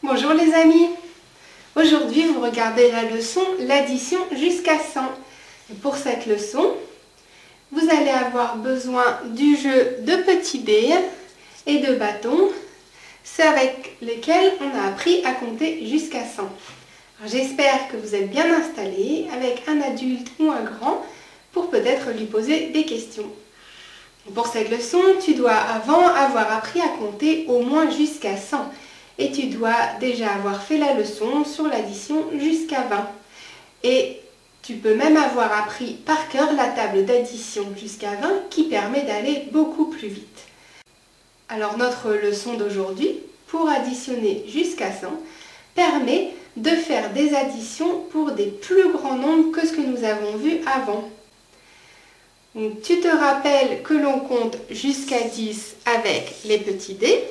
Bonjour les amis. Aujourd'hui vous regardez la leçon l'addition jusqu'à 100. Et pour cette leçon, vous allez avoir besoin du jeu de petits dés et de bâtons. C'est avec lesquels on a appris à compter jusqu'à 100. J'espère que vous êtes bien installés avec un adulte ou un grand pour peut-être lui poser des questions. Pour cette leçon, tu dois avant avoir appris à compter au moins jusqu'à 100. Et tu dois déjà avoir fait la leçon sur l'addition jusqu'à 20. Et tu peux même avoir appris par cœur la table d'addition jusqu'à 20 qui permet d'aller beaucoup plus vite. Alors notre leçon d'aujourd'hui, pour additionner jusqu'à 100, permet de faire des additions pour des plus grands nombres que ce que nous avons vu avant. Donc, tu te rappelles que l'on compte jusqu'à 10 avec les petits dés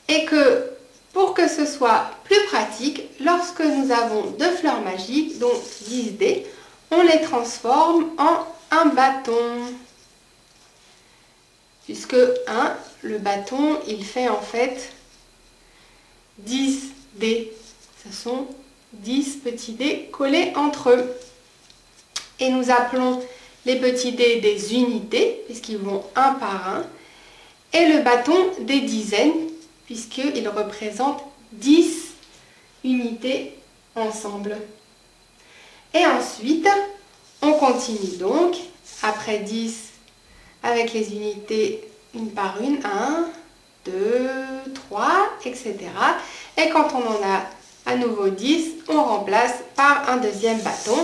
et que pour que ce soit plus pratique, lorsque nous avons deux fleurs magiques, donc 10 dés, on les transforme en un bâton. Puisque le bâton, il fait en fait 10 dés. Ce sont 10 petits dés collés entre eux. Et nous appelons les petits dés des unités, puisqu'ils vont un par un, et le bâton des dizaines, puisqu'il représente 10 unités ensemble. Et ensuite, on continue donc, après 10, avec les unités une par une, 1, 2, 3, etc. Et quand on en a à nouveau 10, on remplace par un deuxième bâton.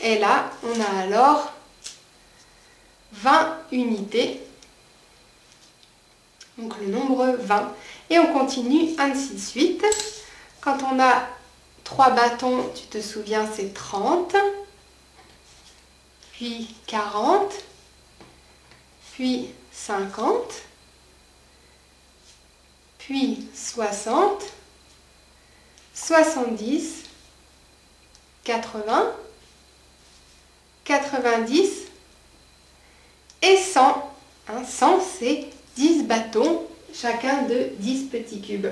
Et là, on a alors 20 unités, donc le nombre 20. Et on continue ainsi de suite. Quand on a 3 bâtons, tu te souviens, c'est 30, puis 40, puis 50, puis 60, 70, 80, 90 et 100. 100, c'est 10 bâtons, chacun de 10 petits cubes.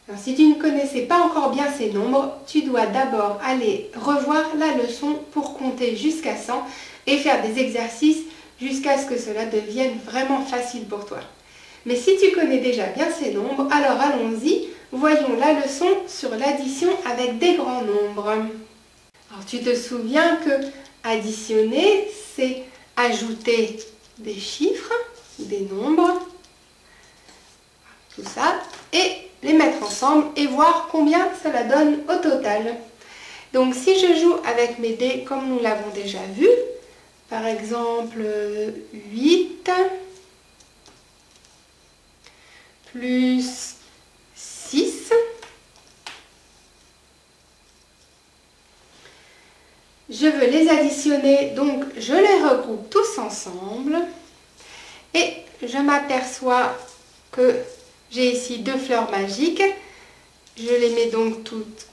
Alors, si tu ne connaissais pas encore bien ces nombres, tu dois d'abord aller revoir la leçon pour compter jusqu'à 100 et faire des exercices jusqu'à ce que cela devienne vraiment facile pour toi. Mais si tu connais déjà bien ces nombres, alors allons-y, voyons la leçon sur l'addition avec des grands nombres. Alors, tu te souviens que additionner, c'est ajouter des chiffres, des nombres, tout ça, et les mettre ensemble et voir combien cela donne au total. Donc si je joue avec mes dés comme nous l'avons déjà vu, par exemple 8 plus 6, je veux les additionner, donc je les regroupe tous ensemble et je m'aperçois que j'ai ici deux fleurs magiques. Je les mets donc toutes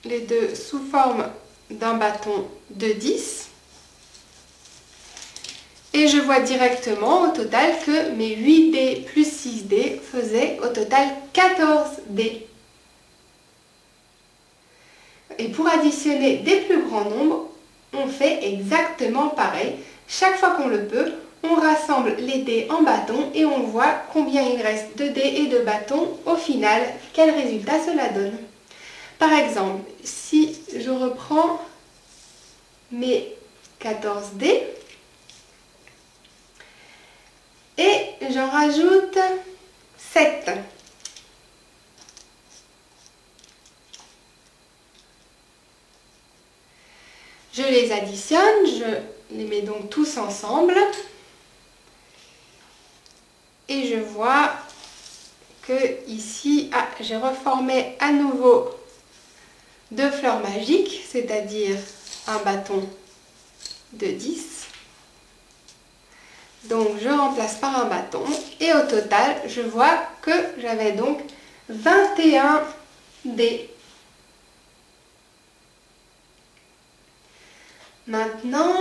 les deux sous forme d'un bâton de 10. Et je vois directement au total que mes 8 dés plus 6 dés faisaient au total 14 dés. Et pour additionner des plus grands nombres, on fait exactement pareil. Chaque fois qu'on le peut, on rassemble les dés en bâtons et on voit combien il reste de dés et de bâtons au final, quel résultat cela donne. Par exemple, si je reprends mes 14 dés et j'en rajoute 7. Je les additionne, je les mets donc tous ensemble et je vois que ici, j'ai reformé à nouveau deux fleurs magiques, c'est-à-dire un bâton de 10. Donc je remplace par un bâton et au total, je vois que j'avais donc 21 dés. Maintenant,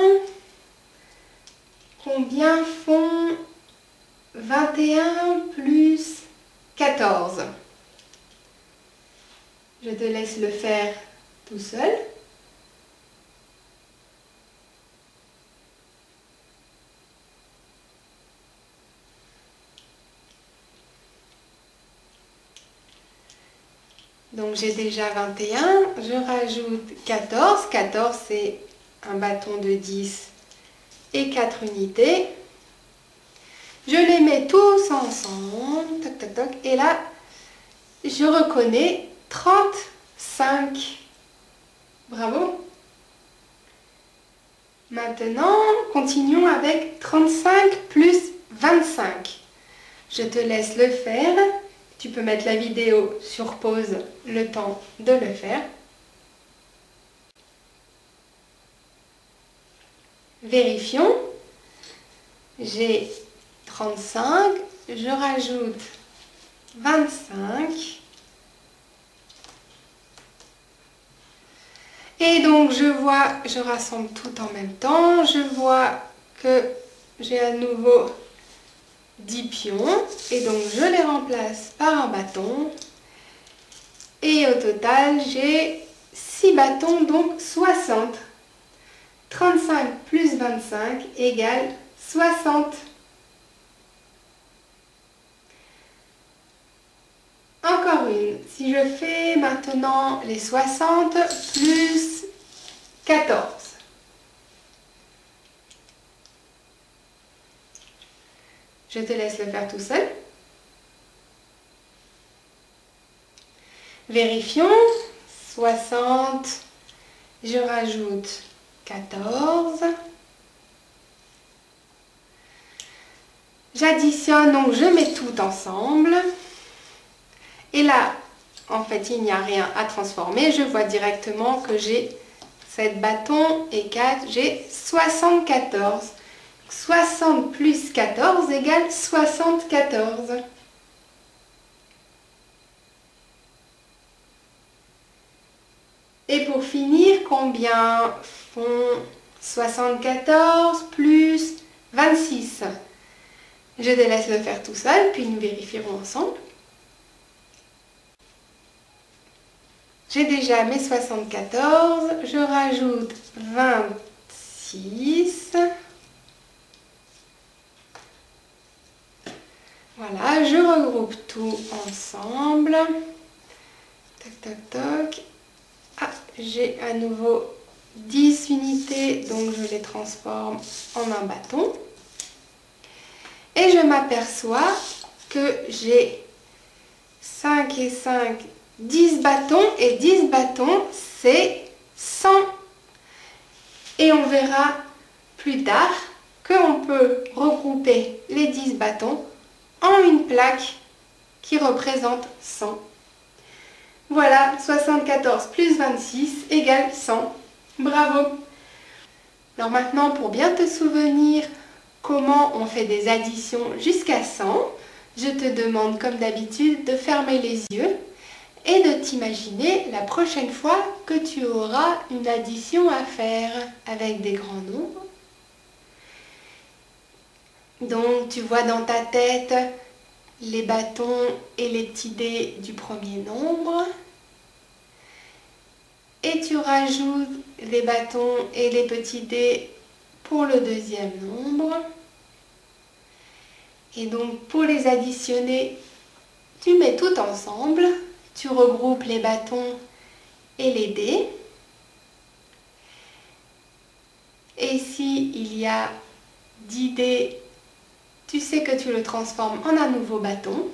combien font 21 plus 14. Je te laisse le faire tout seul. Donc j'ai déjà 21, je rajoute 14. 14 c'est un bâton de 10 et 4 unités. Je les mets tous ensemble, toc toc toc, et là je reconnais 35. Bravo. Maintenant, continuons avec 35 plus 25. Je te laisse le faire. Tu peux mettre la vidéo sur pause le temps de le faire. Vérifions. J'ai 35, je rajoute 25. Et donc je rassemble tout en même temps. Je vois que j'ai à nouveau 10 pions et donc je les remplace par un bâton et au total j'ai 6 bâtons, donc 60. 35 plus 25 égale 60. Encore une. Si je fais maintenant les 60 plus 14. Je te laisse le faire tout seul. Vérifions. 60, je rajoute 14. J'additionne, donc je mets tout ensemble. Et là, en fait, il n'y a rien à transformer. Je vois directement que j'ai 7 bâtons et 4, j'ai 74. 60 plus 14 égale 74. Et pour finir, combien font 74 plus 26? Je te laisse le faire tout seul, puis nous vérifierons ensemble. J'ai déjà mes 74, je rajoute 26. Voilà, je regroupe tout ensemble. Toc, toc, toc. Ah, j'ai à nouveau 10 unités, donc je les transforme en un bâton. Et je m'aperçois que j'ai 5 et 5, 10 bâtons. Et 10 bâtons, c'est 100. Et on verra plus tard qu'on peut regrouper les 10 bâtons en une plaque qui représente 100. Voilà, 74 plus 26 égale 100. Bravo! Alors maintenant, pour bien te souvenir comment on fait des additions jusqu'à 100, je te demande comme d'habitude de fermer les yeux et de t'imaginer la prochaine fois que tu auras une addition à faire avec des grands nombres. Donc tu vois dans ta tête les bâtons et les petits dés du premier nombre. Et tu rajoutes les bâtons et les petits dés pour le deuxième nombre. Et donc pour les additionner, tu mets tout ensemble. Tu regroupes les bâtons et les dés. Et s'il y a 10 dés, tu sais que tu le transformes en un nouveau bâton.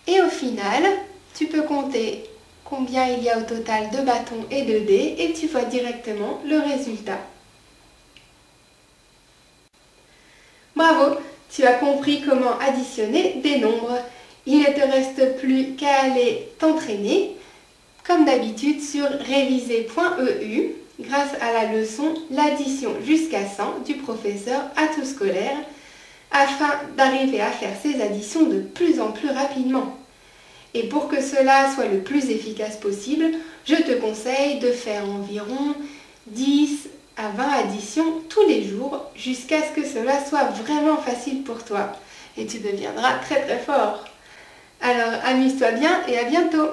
Et au final, tu peux compter combien il y a au total de bâtons et de dés et tu vois directement le résultat. Bravo, tu as compris comment additionner des nombres. Il ne te reste plus qu'à aller t'entraîner, comme d'habitude sur réviser.eu, grâce à la leçon L'addition jusqu'à 100 du professeur Atout Scolaire, afin d'arriver à faire ces additions de plus en plus rapidement. Et pour que cela soit le plus efficace possible, je te conseille de faire environ 10 à 20 additions tous les jours jusqu'à ce que cela soit vraiment facile pour toi. et tu deviendras très très fort. Alors amuse-toi bien et à bientôt!